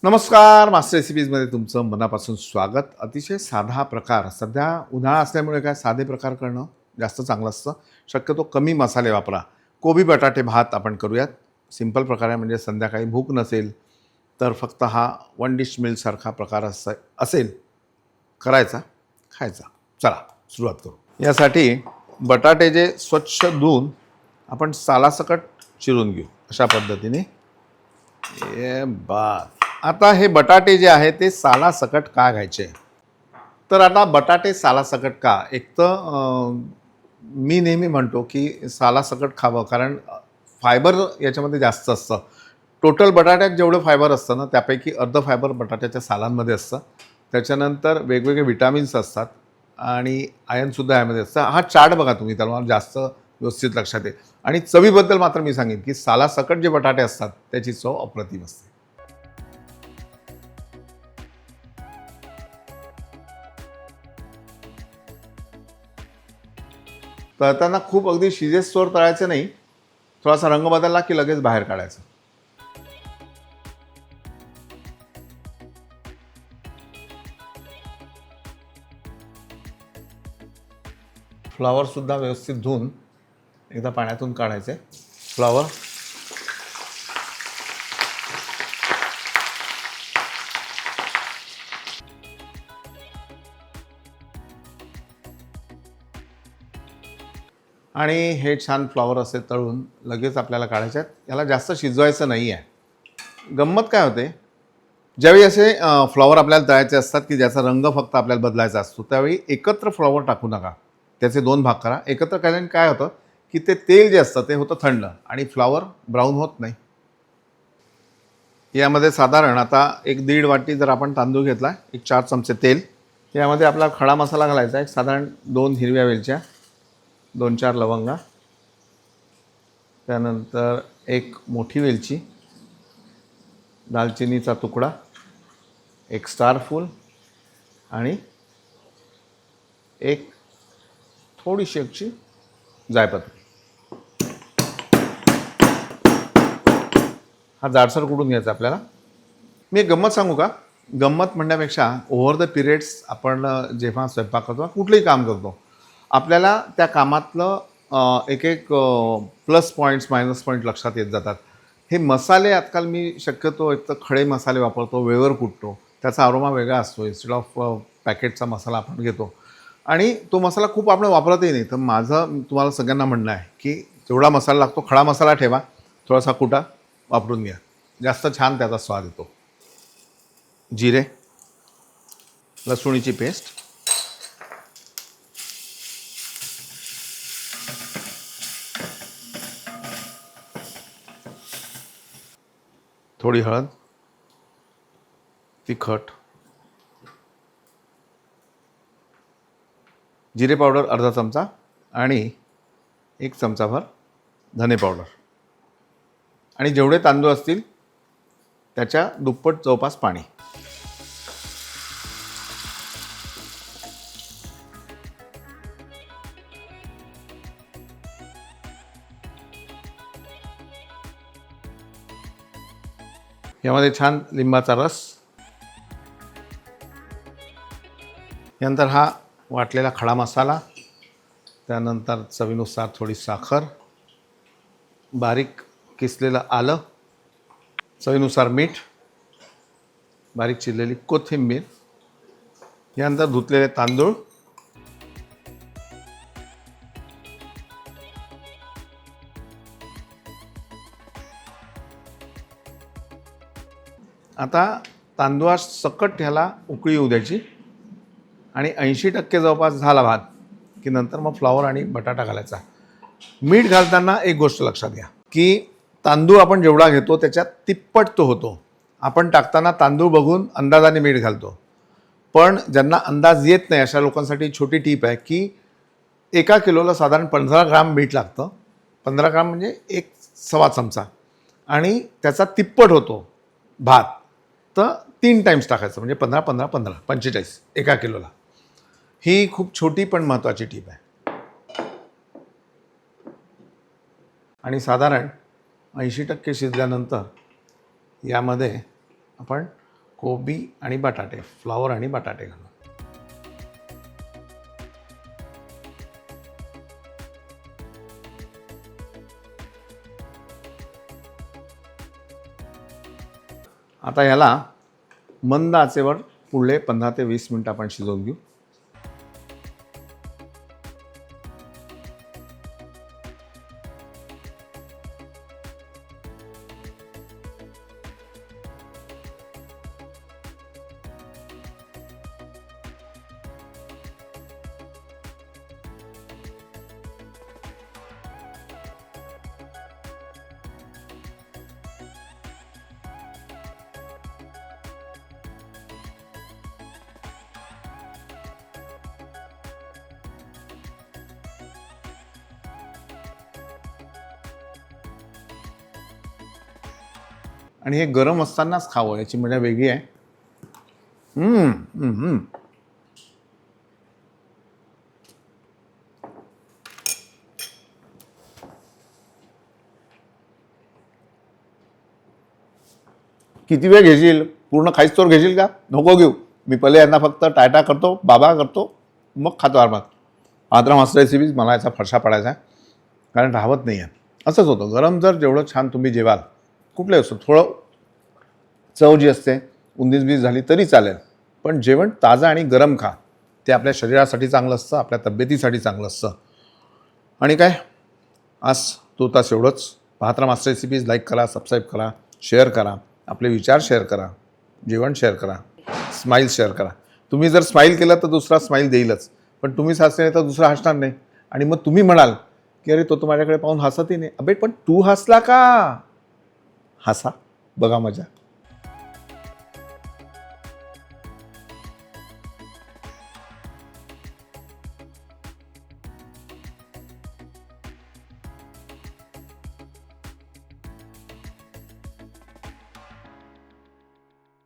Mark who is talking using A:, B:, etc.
A: नमस्कार, मास्टर रेसिपीजमध्ये तुमचं मनापासून स्वागत. अतिशय साधा प्रकार. सध्या उन्हाळा असल्यामुळे काय साधे प्रकार करणं जास्त चांगलं असतं. शक्यतो कमी मसाले वापरा. कोबी बटाटे भात आपण करूयात. सिंपल प्रकार आहे, म्हणजे संध्याकाळी भूक नसेल तर फक्त हा वन डिश मीलसारखा प्रकार असेल करायचा, खायचा. चला सुरुवात करू. यासाठी बटाटे जे स्वच्छ धुवून आपण सालासकट चिरून घेऊ अशा पद्धतीने. आता हे बटाटे जे आहे ते सालासकट का घ्यायचे? तर आता बटाटे सालासकट का? एक तर मी नेहमी म्हणतो की सालासकट खावं, कारण फायबर याच्यामध्ये जास्त असतं. टोटल बटाट्यात जेवढं फायबर असतं ना, त्यापैकी अर्ध फायबर बटाट्याच्या सालांमध्ये असतं. त्याच्यानंतर वेगवेगळे विटामिन्स असतात आणि आयर्नसुद्धा यामध्ये असतं. हा चार्ट बघा तुम्ही, त्याला मला जास्त व्यवस्थित लक्षात येईल. आणि चवीबद्दल मात्र मी सांगेन की सालासकट जे बटाटे असतात त्याची चव अप्रतिम असते. तळताना खूप अगदी शिजेस्तोवर तळायचं नाही. थोडासा रंग बदलला की लगेच बाहेर काढायचं. फ्लॉवरसुद्धा व्यवस्थित धुवून एकदा पाण्यातून काढायचे. फ्लॉवर आणि हे छान फ्लॉवर असे तळून लगेच आपल्याला काढायचे आहेत. याला जास्त शिजवायचं नाही आहे. गंमत काय होते, ज्यावेळी असे फ्लॉवर आपल्याला तळायचे असतात की ज्याचा रंग फक्त आपल्याला बदलायचा असतो, त्यावेळी एकत्र फ्लॉवर टाकू नका. त्याचे 2 भाग करा. एकत्र केल्याने काय होतं की ते तेल जे असतं ते होतं थंड आणि फ्लॉवर ब्राऊन होत नाही. यामध्ये साधारण आता 1-1.5 वाटी जर आपण तांदूळ घेतला, 4 चमचे तेल, यामध्ये आपला खडा मसाला घालायचा आहे. साधारण 2 हिरव्या वेलच्या, 2-4 लवंगा, त्यानंतर 1 मोठी वेलची, दालचिनीचा तुकडा, 1 स्टार फूल आणि 1 थोडीशी अशी जायपत्री. हा जाडसर कुटून घ्यायचा आपल्याला. मी एक गंमत सांगू का? गंमत म्हणण्यापेक्षा ओव्हर द पिरियड्स आपण जेव्हा स्वयंपाक करतो, कुठलंही काम करतो, आपल्याला त्या कामातलं एक प्लस पॉईंट्स मायनस पॉईंट लक्षात येत जातात. हे मसाले आजकाल मी शक्यतो एक तर खडे मसाले वापरतो, वेळेवर कुटतो. त्याचा अरोमा वेगळा असतो. इन्स्टेड ऑफ पॅकेटचा मसाला आपण घेतो आणि तो मसाला खूप आपण वापरतही नाही. तर माझं तुम्हाला सगळ्यांना म्हणणं आहे की जेवढा मसाला लागतो खडा मसाला ठेवा, थोडासा कुटा वापरून घ्या, जास्त छान त्याचा स्वाद येतो. जिरे, लसूणीची पेस्ट, थोडी हळद, तिखट, जिरे पावडर अर्धा चमचा आणि 1 चमचाभर धने पावडर आणि जेवढे तांदूळ असतील त्याच्या दुप्पट जवळपास पाणी. यामध्ये छान लिंबाचा रस, यानंतर हा वाटलेला खडा मसाला, त्यानंतर चवीनुसार थोडी साखर, बारीक किसलेलं आलं, चवीनुसार मीठ, बारीक चिरलेली कोथिंबीर, यानंतर धुतलेले तांदूळ, आता तांदूळासकट ह्याला उकळी येऊ द्यायची आणि 80% जवळपास झाला भात की नंतर मग फ्लॉवर आणि बटाटा घालायचा. मीठ घालताना एक गोष्ट लक्षात घ्या की तांदूळ आपण जेवढा घेतो त्याच्यात तिप्पट तो होतो. आपण टाकताना तांदूळ बघून अंदाजाने मीठ घालतो, पण ज्यांना अंदाज येत नाही अशा लोकांसाठी छोटी टीप आहे की 1 किलोला साधारण 15 ग्राम मीठ लागतं. 15 ग्राम म्हणजे 1 चमचा आणि त्याचा तिप्पट होतो भात. तर 3 टाईम्स टाकायचं, म्हणजे 15 15 15 45 1 किलोला. ही खूप छोटी पण महत्त्वाची टीप आहे. आणि साधारण 80% शिजल्यानंतर यामध्ये आपण कोबी आणि बटाटे, फ्लॉवर आणि बटाटे घालू. आता ह्याला मंद आचेवर पुढले 15 ते 20 मिनिटं आपण शिजवून घेऊ. आणि हे गरम असतानाच खावं, याची मजा वेगळी आहे. किती वेळ घेशील? पूर्ण खाईस्तोवर घेशील का? नको घेऊ. मी पहिले यांना फक्त टाटा करतो, बाबा करतो, मग खातो आरामात. मात्र मस्त रेसिपीज मला याचा फरशा पडायचा आहे, कारण राहत नाही आहे. असंच होतं, गरम जर जेवढं छान तुम्ही जेवाल, कुठलंही असतं, थोडं चव जी असते 19-20 झाली तरी चालेल, पण जेवण ताजं आणि गरम खा. ते आपल्या शरीरासाठी चांगलं असतं, आपल्या तब्येतीसाठी चांगलं असतं. आणि काय, आज तास एवढंच. पाहत राहा मास्टर रेसिपीज. लाईक करा, सबस्क्राईब करा, शेअर करा, आपले विचार शेअर करा, जेवण शेअर करा, स्माईल शेअर करा. तुम्ही जर स्माईल केलं तर दुसरा स्माईल देईलच, पण तुम्हीच हसले नाही तर दुसरा हसणार नाही. आणि मग तुम्ही म्हणाल की अरे तो माझ्याकडे पाहून हसतही नाही. अबे पण तू हसला का? हसा, बघा मजा.